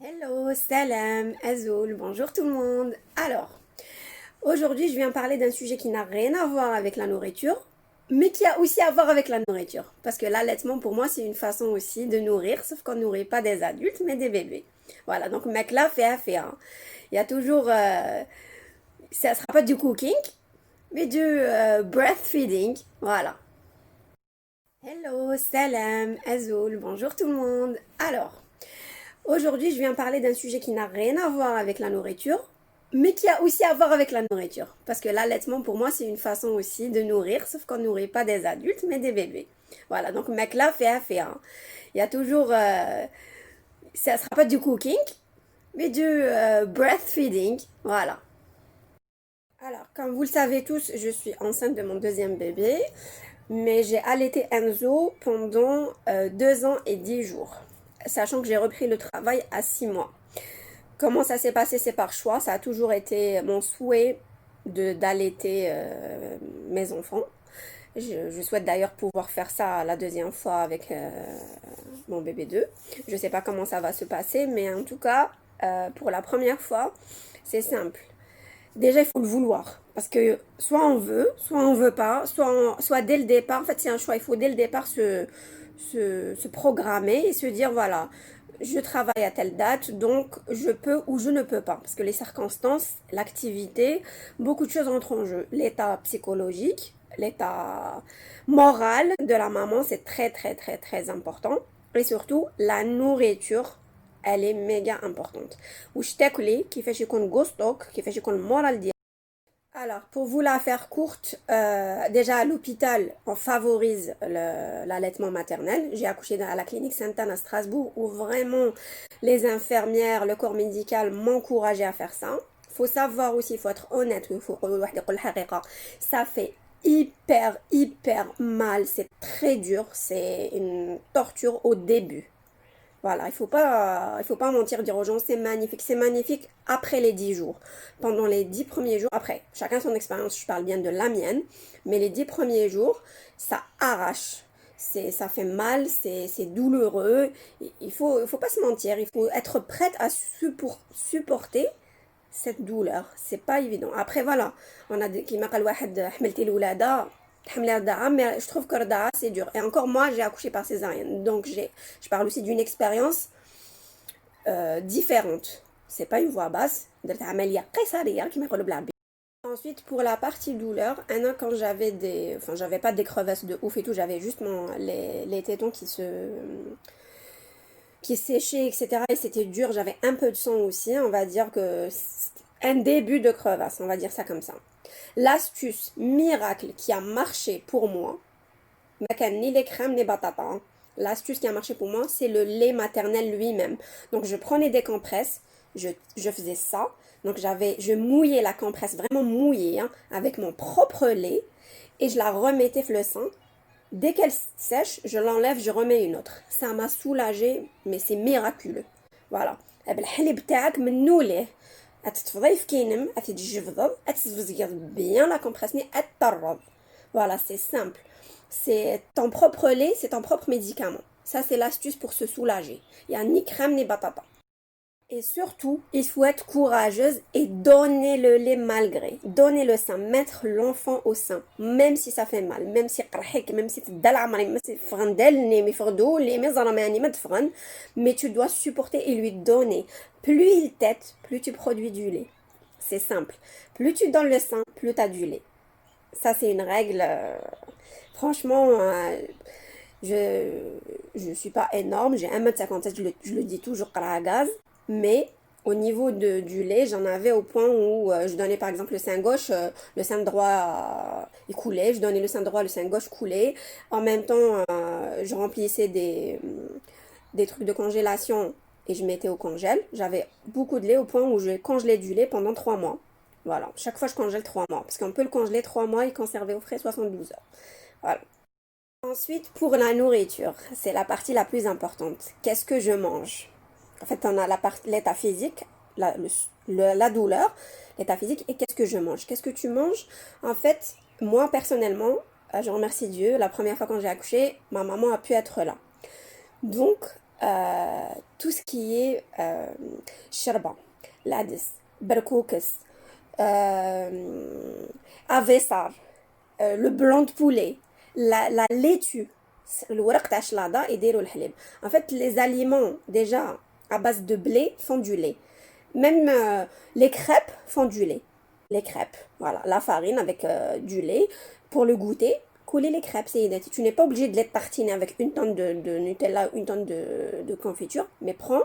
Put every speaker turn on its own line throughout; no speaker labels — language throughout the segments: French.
Hello, salam, Azoul, bonjour tout le monde. Alors, aujourd'hui je viens parler d'un sujet qui n'a rien à voir avec la nourriture, mais qui a aussi à voir avec la nourriture. Parce que l'allaitement pour moi c'est une façon aussi de nourrir, sauf qu'on ne nourrit pas des adultes mais des bébés. Voilà, donc mec là fait affaire. Hein. Il y a toujours, ça sera pas du cooking, mais du breastfeeding. Voilà. Hello, salam, Azoul, bonjour tout le monde. Alors, aujourd'hui, je viens parler d'un sujet qui n'a rien à voir avec la nourriture, mais qui a aussi à voir avec la nourriture. Parce que l'allaitement, pour moi, c'est une façon aussi de nourrir, sauf qu'on ne nourrit pas des adultes, mais des bébés. Voilà, donc mec là fait affaire. Hein. Il y a toujours, ça sera pas du cooking, mais du breastfeeding. Voilà. Alors, comme vous le savez tous, je suis enceinte de mon deuxième bébé, mais j'ai allaité Enzo pendant 2 ans et 10 jours, sachant que j'ai repris le travail à 6 mois. Comment ça s'est passé? C'est par choix. Ça a toujours été mon souhait d'allaiter mes enfants. Je souhaite d'ailleurs pouvoir faire ça la deuxième fois avec mon bébé 2. Je ne sais pas comment ça va se passer, mais en tout cas, pour la première fois, c'est simple. Déjà, il faut le vouloir. Parce que soit on veut pas, soit dès le départ, en fait, c'est un choix. Il faut dès le départ se programmer et se dire, voilà, je travaille à telle date, donc je peux ou je ne peux pas. Parce que les circonstances, l'activité, beaucoup de choses entrent en jeu. L'état psychologique, l'état moral de la maman, c'est très, très, très, très important. Et surtout, la nourriture elle est méga importante. واش تاكلي كيفاش يكون غوستوك كيفاش يكون المورال ديالك. Alors, pour vous la faire courte, déjà à l'hôpital, on favorise l'allaitement maternel. J'ai accouché à la clinique Sainte-Anne à Strasbourg où vraiment les infirmières, le corps médical m'encourageaient à faire ça. Faut savoir aussi, il faut être honnête, ça fait hyper mal, c'est très dur, c'est une torture au début. Voilà, il faut pas mentir, dire aux gens c'est magnifique. C'est magnifique après les 10 jours. Pendant les 10 premiers jours, après, chacun son expérience, je parle bien de la mienne, mais les 10 premiers jours, ça arrache. Ça fait mal, c'est douloureux. Il faut pas se mentir, il faut être prête à supporter cette douleur. C'est pas évident. Après, voilà, on a des qui m'a حملتي الولادة تحملي الرضاعة, mais je trouve que الرضاعة c'est dur. Et encore moi, j'ai accouché par césarienne. Donc je parle aussi d'une expérience différente. C'est pas une voix basse. درت عملية قيصرية كما يقولوا بالعربي. Ensuite, pour la partie douleur, quand j'avais enfin, j'avais pas des crevasses de ouf et tout, j'avais juste les tétons qui séchaient, etc. Et c'était dur, j'avais un peu de sang aussi, on va dire que un début de crevasse, on va dire ça comme ça. L'astuce miracle qui a marché pour moi, ni les crèmes ni batata. Hein. L'astuce qui a marché pour moi, c'est le lait maternel lui-même. Donc je prenais des compresses, je faisais ça. Donc je mouillais la compresse, vraiment mouillée, hein, avec mon propre lait, et je la remettais le sein. Dès qu'elle sèche, je l'enlève, je remets une autre. Ça m'a soulagée, mais c'est miraculeux. Voilà. بالحليب تاعك منو ليه تتفضي في كينم تتجفض تتفزيض bien la compresse ni تطرب. Voilà, c'est simple. C'est ton propre lait, c'est ton propre médicament. Ça, c'est l'astuce pour se soulager. Il n'y a ni crème ni batata. Et surtout, il faut être courageuse et donner le lait malgré. Donner le sein, mettre l'enfant au sein, même si ça fait mal, même si même si mais tu dois supporter et lui donner. Plus il tète, plus tu produis du lait. C'est simple. Plus tu donnes le sein, plus tu as du lait. Ça, c'est une règle. Franchement, je suis pas énorme. J'ai 1,57 m, je le dis toujours à gaz. Mais au niveau du lait, j'en avais au point où je donnais par exemple le sein gauche, le sein droit il coulait. Je donnais le sein droit, le sein gauche coulait. En même temps, je remplissais des trucs de congélation et je mettais au congèle. J'avais beaucoup de lait au point où je congelais du lait pendant 3 mois. Voilà, chaque fois je congèle 3 mois. Parce qu'on peut le congeler 3 mois et conserver au frais 72 heures. Voilà. Ensuite, pour la nourriture, c'est la partie la plus importante. Qu'est-ce que je mange? En fait, on a l'état physique, la douleur, l'état physique et qu'est-ce que je mange? Qu'est-ce que tu manges? En fait, moi personnellement, je remercie Dieu, la première fois quand j'ai accouché, ma maman a pu être là. Donc, tout ce qui est sharba, l'adis, berkoukes, avessar, le blanc de poulet, la laitue, le ورق تاع الشلاضة يديروا الحليب. En fait, les aliments déjà à base de blé font du lait. Même les crêpes font du lait. Les crêpes, voilà, la farine avec du lait pour le goûter. Couler les crêpes, c'est idéal. Tu n'es pas obligé de les tartiner avec une tonne de Nutella, une tonne de confiture, mais prends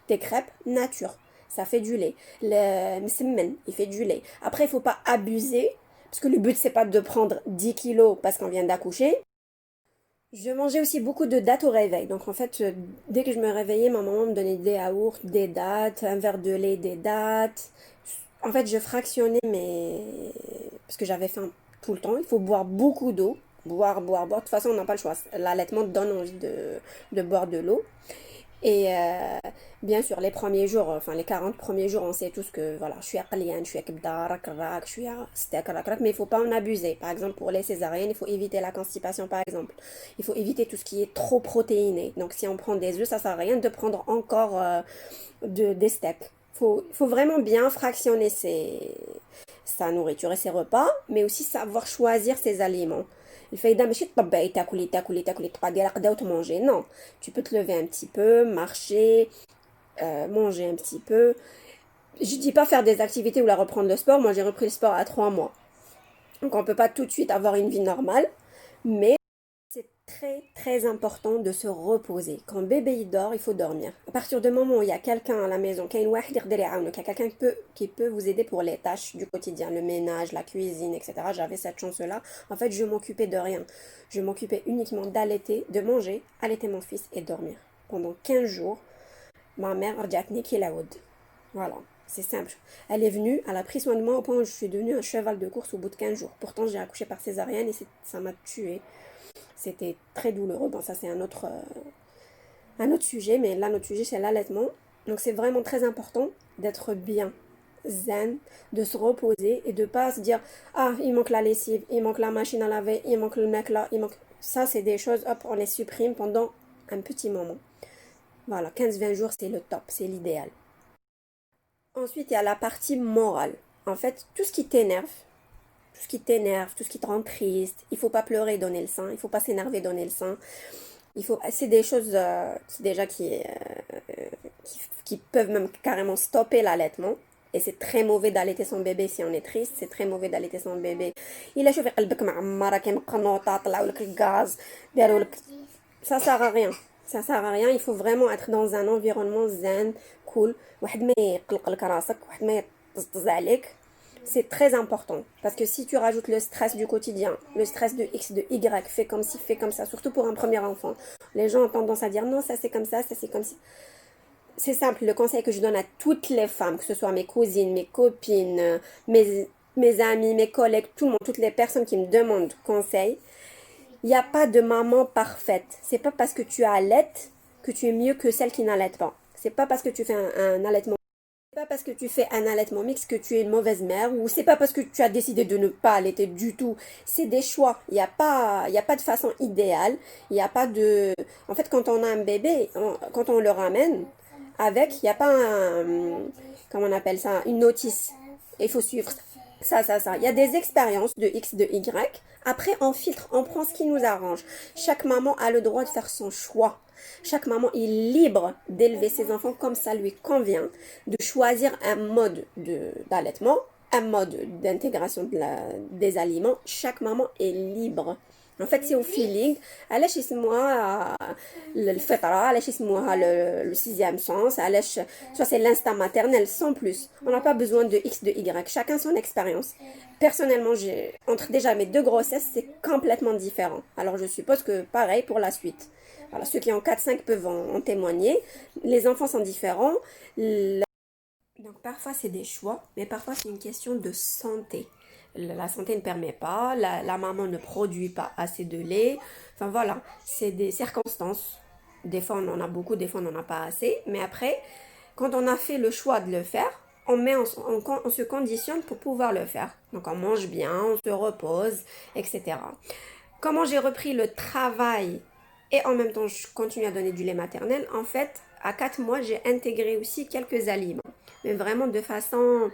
tes crêpes nature. Ça fait du lait. Le msemen, il fait du lait. Après, il faut pas abuser, parce que le but, c'est pas de prendre 10 kilos parce qu'on vient d'accoucher. Je mangeais aussi beaucoup de dattes au réveil. Donc en fait, dès que je me réveillais, ma maman me donnait des yaourts, des dattes, un verre de lait, des dattes. En fait, je fractionnais mes... Parce que j'avais faim tout le temps. Il faut boire beaucoup d'eau. Boire, boire, boire. De toute façon, on n'a pas le choix. L'allaitement donne envie de boire de l'eau. Et bien sûr, les premiers jours, enfin les 40 premiers jours, on sait tous que voilà, je suis à Qalian, je suis à Kebda, rak, je suis à steak, rak, mais il ne faut pas en abuser. Par exemple, pour les césariennes, il faut éviter la constipation, par exemple. Il faut éviter tout ce qui est trop protéiné. Donc, si on prend des œufs, ça ne sert à rien de prendre encore des steaks. Faut vraiment bien fractionner sa nourriture et ses repas, mais aussi savoir choisir ses aliments. الفايدة ماشي تطبعي تاكلي تاكلي تاكلي تقعدي راقدة وتمونجي non, tu peux te lever un petit peu, marcher, manger un petit peu. Je dis pas faire des activités ou la reprendre le sport. Moi j'ai repris le sport à 3 mois, donc on peut pas tout de suite avoir une vie normale, mais c'est très très important de se reposer. Quand bébé il dort, il faut dormir. À partir du moment où il y a quelqu'un à la maison, qu'il y a quelqu'un qui peut vous aider pour les tâches du quotidien, le ménage, la cuisine, etc. J'avais cette chance-là. En fait, je m'occupais de rien. Je m'occupais uniquement d'allaiter, de manger, allaiter mon fils et dormir. Pendant 15 jours, ma mère rjatni kilaoud. Voilà, c'est simple. Elle est venue, elle a pris soin de moi au point où je suis devenue un cheval de course au bout de 15 jours. Pourtant, j'ai accouché par césarienne et ça m'a tuée. C'était très douloureux. Bon, ça, c'est un autre sujet, mais là, notre sujet, c'est l'allaitement. Donc, c'est vraiment très important d'être bien zen, de se reposer et de pas se dire ah, il manque la lessive, il manque la machine à laver, il manque le mec là, il manque. Ça, c'est des choses, hop, on les supprime pendant un petit moment. Voilà, 15-20 jours, c'est le top, c'est l'idéal. Ensuite, il y a la partie morale. En fait, tout ce qui t'énerve, tout ce qui te rend triste. Il faut pas pleurer et donner le sein. Il faut pas s'énerver et donner le sein. C'est des choses déjà qui peuvent même carrément stopper l'allaitement. Et c'est très mauvais d'allaiter son bébé si on est triste. C'est très mauvais d'allaiter son bébé. Il a chauffé قلبك معمرة كيما قنوطة طلعوا لك الغاز داروا لك. Ça sert à rien. Ça sert à rien. Il faut vraiment être dans un environnement zen, cool. واحد ما يقلق لك راسك، واحد ما يطزطز عليك. C'est très important parce que si tu rajoutes le stress du quotidien, le stress de X, de Y, fais comme ci, fais comme ça, surtout pour un premier enfant, les gens ont tendance à dire non, ça c'est comme ça c'est comme ci. C'est simple, le conseil que je donne à toutes les femmes, que ce soit mes cousines, mes copines, mes amis, mes collègues, tout le monde, toutes les personnes qui me demandent conseil, il n'y a pas de maman parfaite. C'est pas parce que tu allaites que tu es mieux que celle qui n'allaite pas. C'est pas parce que tu fais un allaitement. C'est pas parce que tu fais un allaitement mixte que tu es une mauvaise mère ou c'est pas parce que tu as décidé de ne pas allaiter du tout. C'est des choix. Il y a pas de façon idéale. Il n'y a pas de... En fait, quand on a un bébé, quand on le ramène avec, il n'y a pas comment on appelle ça, une notice. Il faut suivre ça. Il y a des expériences de X, de Y. Après, on filtre, on prend ce qui nous arrange. Chaque maman a le droit de faire son choix. Chaque maman est libre d'élever ses enfants comme ça lui convient, de choisir un mode d'allaitement, un mode d'intégration des aliments. Chaque maman est libre. En fait, c'est au feeling. علاش يسموها الفطرة، علاش يسموها le sixième sens، علاش soit c'est l'instinct maternel sans plus. On n'a pas besoin de X, de Y. Chacun son expérience. Personnellement, entre déjà mes deux grossesses, c'est complètement différent. Alors, je suppose que pareil pour la suite. Voilà, ceux qui ont 4-5 peuvent en témoigner. Les enfants sont différents. Donc parfois c'est des choix, mais parfois c'est une question de santé. La santé ne permet pas, la maman ne produit pas assez de lait. Enfin voilà, c'est des circonstances. Des fois on en a beaucoup, des fois on n'en a pas assez. Mais après, quand on a fait le choix de le faire, on se conditionne pour pouvoir le faire. Donc on mange bien, on se repose, etc. Comment j'ai repris le travail Et en même temps, je continue à donner du lait maternel. En fait, à 4 mois, j'ai intégré aussi quelques aliments, mais vraiment de façon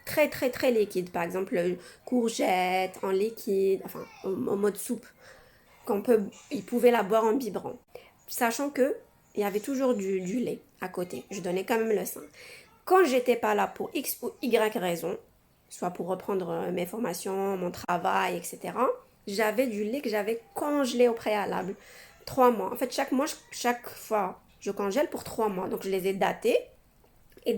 très très très liquide. Par exemple, courgettes en liquide, enfin en mode soupe, il pouvait la boire en biberon. Sachant que il y avait toujours du lait à côté. Je donnais quand même le sein. Quand j'étais pas là pour X ou Y raison, soit pour reprendre mes formations, mon travail, etc., j'avais du lait que j'avais congelé au préalable. 3 mois. En fait, chaque fois, je congèle pour 3 mois. Donc, je les ai datés. Et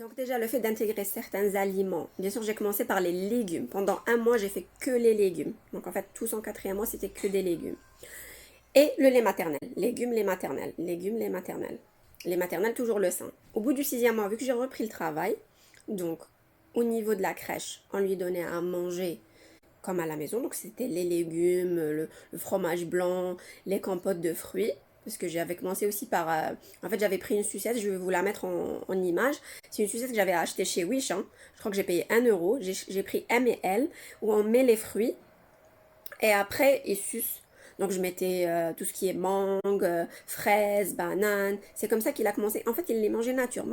donc, déjà, le fait d'intégrer certains aliments. Bien sûr, j'ai commencé par les légumes. Pendant un mois, j'ai fait que les légumes. Donc, en fait, tout son quatrième mois, c'était que des légumes. Et le lait maternel. Légumes, lait maternel. Légumes, lait maternel. Les maternelles, toujours le sein. Au bout du 6e mois, vu que j'ai repris le travail, donc au niveau de la crèche, on lui donnait à manger comme à la maison. Donc c'était les légumes, le fromage blanc, les compotes de fruits. Parce que j'avais commencé aussi par... en fait, j'avais pris une sucette, je vais vous la mettre en image. C'est une sucette que j'avais achetée chez Wish. Hein. Je crois que j'ai payé 1 euro. J'ai pris M et L, où on met les fruits. Et après, ils sucent. Donc je mettais tout ce qui est mangue, fraises, bananes. C'est comme ça qu'il a commencé. En fait, il les mangeait nature.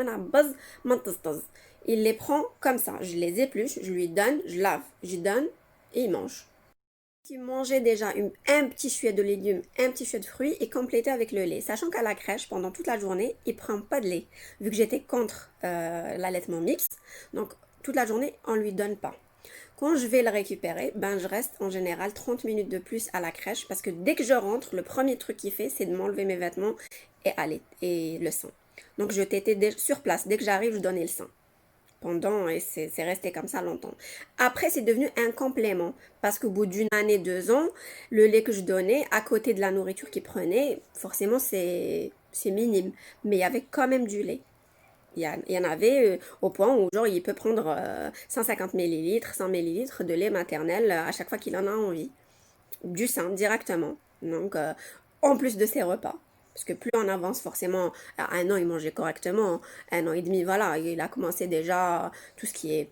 Il les prend comme ça. Je les épluche, je lui donne, je lave, je donne et il mange. Il mangeait déjà un petit chouet de légumes, un petit chouet de fruits et complété avec le lait. Sachant qu'à la crèche, pendant toute la journée, il prend pas de lait. Vu que j'étais contre l'allaitement mixte. Donc toute la journée, on lui donne pas. Quand je vais le récupérer, ben je reste en général 30 minutes de plus à la crèche parce que dès que je rentre, le premier truc qu'il fait, c'est de m'enlever mes vêtements et le sein. Donc je tétais sur place. Dès que j'arrive, je donnais le sein. Et c'est resté comme ça longtemps. Après, c'est devenu un complément parce qu'au bout d'une année, 2 ans, le lait que je donnais, à côté de la nourriture qu'il prenait, forcément, c'est minime. Mais il y avait quand même du lait. Il y en avait au point où genre il peut prendre 150 millilitres, 100 millilitres de lait maternel à chaque fois qu'il en a envie. Du sein directement. Donc en plus de ses repas. Parce que plus on avance forcément, à 1 an il mangeait correctement, 1 an et demi, voilà, il a commencé déjà tout ce qui est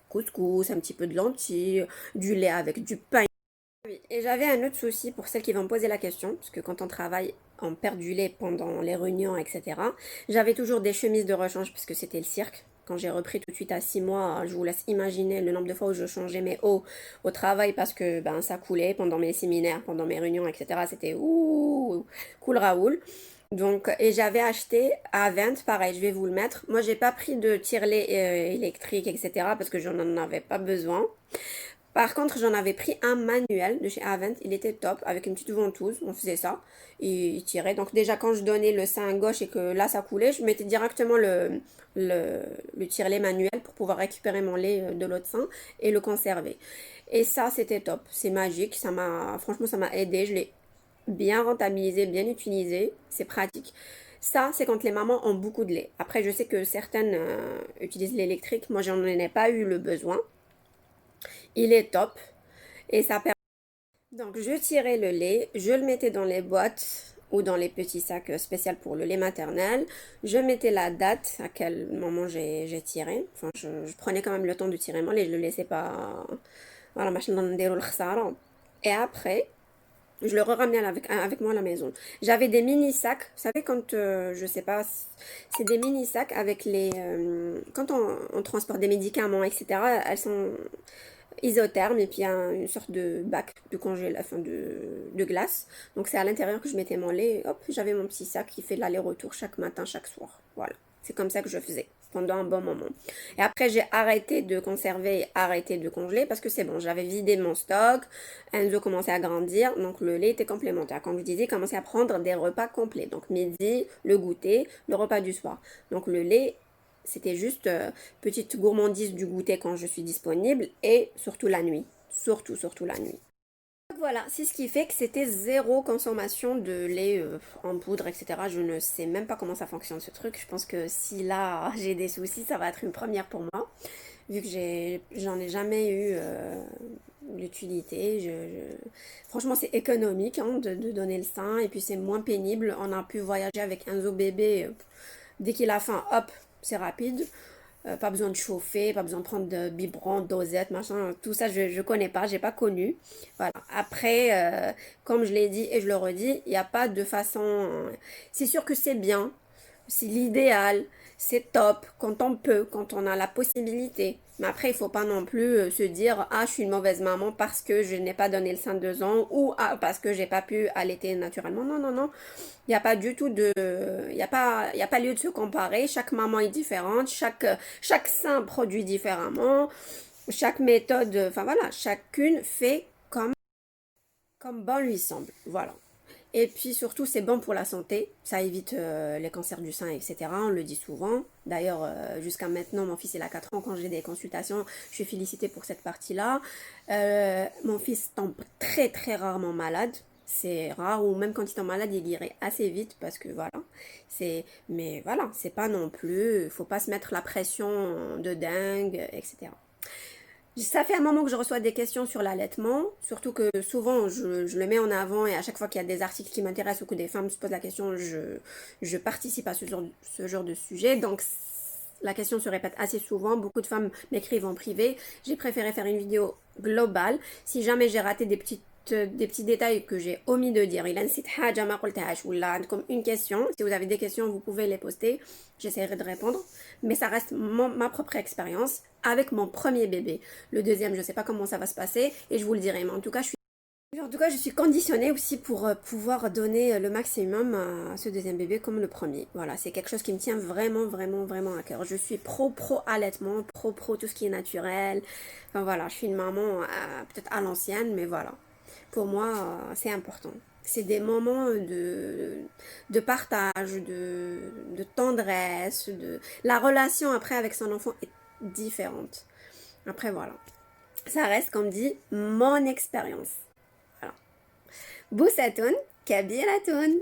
couscous, un petit peu de lentilles, du lait avec du pain. Oui, et j'avais un autre souci pour celles qui vont me poser la question, parce que quand on travaille, on perd du lait pendant les réunions, etc. J'avais toujours des chemises de rechange parce que c'était le cirque. Quand j'ai repris tout de suite à 6 mois, je vous laisse imaginer le nombre de fois où je changeais mes hauts au travail parce que ben ça coulait pendant mes séminaires, pendant mes réunions, etc. C'était ouh, cool Raoul. Donc, et j'avais acheté à 20, pareil, je vais vous le mettre. Moi, j'ai pas pris de tire-lait électrique, etc. parce que j'en avais pas besoin. Par contre, j'en avais pris un manuel de chez Avent, il était top, avec une petite ventouse, on faisait ça, et il tirait. Donc déjà, quand je donnais le sein gauche et que là, ça coulait, je mettais directement le tire-lait manuel pour pouvoir récupérer mon lait de l'autre sein et le conserver. Et ça, c'était top, c'est magique, franchement, ça m'a aidé, je l'ai bien rentabilisé, bien utilisé, c'est pratique. Ça, c'est quand les mamans ont beaucoup de lait. Après, je sais que certaines utilisent l'électrique, moi, j'en ai pas eu le besoin. Il est top. Et ça permet. Donc, je tirais le lait, je le mettais dans les boîtes ou dans les petits sacs spéciaux pour le lait maternel. Je mettais la date à quel moment j'ai tiré. Enfin, je prenais quand même le temps de tirer mon lait, je le laissais pas. Voilà, machin et après, je le ramenais avec moi à la maison. J'avais des mini sacs. Vous savez, quand, je sais pas, c'est des mini sacs avec les. Quand on transporte des médicaments, etc., elles sont isotherme et puis une sorte de bac de congélation de glace. Donc c'est à l'intérieur que je mettais mon lait. Hop, j'avais mon petit sac qui fait l'aller-retour chaque matin, chaque soir. Voilà. C'est comme ça que je faisais pendant un bon moment. Et après, j'ai arrêté de conserver, arrêté de congeler parce que c'est bon, j'avais vidé mon stock. Enzo commençait à grandir, donc le lait était complémentaire. Comme je disais, il commençait à prendre des repas complets. Donc midi, le goûter, le repas du soir. Donc le lait c'était juste petite gourmandise du goûter quand je suis disponible et surtout la nuit. Surtout la nuit. Donc voilà, c'est ce qui fait que c'était zéro consommation de lait en poudre, etc. Je ne sais même pas comment ça fonctionne ce truc. Je pense que si là j'ai des soucis, ça va être une première pour moi. Vu que j'en ai jamais eu l'utilité. Franchement, c'est économique hein, de donner le sein et puis c'est moins pénible. On a pu voyager avec un zoo bébé dès qu'il a faim, hop, c'est rapide. Pas besoin de chauffer, pas besoin de prendre de biberon, dosette, machin, tout ça je connais pas, j'ai pas connu. Voilà. Après, comme je l'ai dit et je le redis, il n'y a pas de façon. C'est sûr que c'est bien, c'est l'idéal, c'est top quand on peut, quand on a la possibilité. Mais après, il faut pas non plus se dire ah je suis une mauvaise maman parce que je n'ai pas donné le sein de 2 ans ou ah parce que j'ai pas pu allaiter naturellement. Non non non, il n'y a pas du tout de, il y a pas lieu de se comparer. Chaque maman est différente, chaque sein produit différemment, chaque méthode, enfin voilà, chacune fait comme bon lui semble. Voilà. Et puis surtout, c'est bon pour la santé. Ça évite les cancers du sein, etc. On le dit souvent. D'ailleurs, jusqu'à maintenant, mon fils il a 4 ans. Quand j'ai des consultations, je suis félicitée pour cette partie-là. Mon fils tombe très très rarement malade. C'est rare, ou même quand il tombe malade, il irait assez vite parce que voilà. Mais voilà, c'est pas non plus. Il faut pas se mettre la pression de dingue, etc. Ça fait un moment que je reçois des questions sur l'allaitement, surtout que souvent je le mets en avant et à chaque fois qu'il y a des articles qui m'intéressent ou que des femmes se posent la question, je participe à ce genre de sujet. Donc la question se répète assez souvent, beaucoup de femmes m'écrivent en privé. J'ai préféré faire une vidéo globale. Si jamais j'ai raté des petits détails que j'ai omis de dire, comme une question, si vous avez des questions, vous pouvez les poster. J'essaierai de répondre. Mais ça reste ma propre expérience avec mon premier bébé. Le deuxième, je ne sais pas comment ça va se passer et je vous le dirai. Mais en tout cas, je suis conditionnée aussi pour pouvoir donner le maximum à ce deuxième bébé comme le premier. Voilà, c'est quelque chose qui me tient vraiment, vraiment, vraiment à cœur. Je suis pro allaitement, pro tout ce qui est naturel. Enfin voilà, je suis une maman peut-être à l'ancienne, mais voilà. Pour moi, c'est important. C'est des moments de partage, de tendresse, la relation après avec son enfant est différente. Après voilà, ça reste comme dit mon expérience. Voilà. Boussatoun, Kabir Atoun.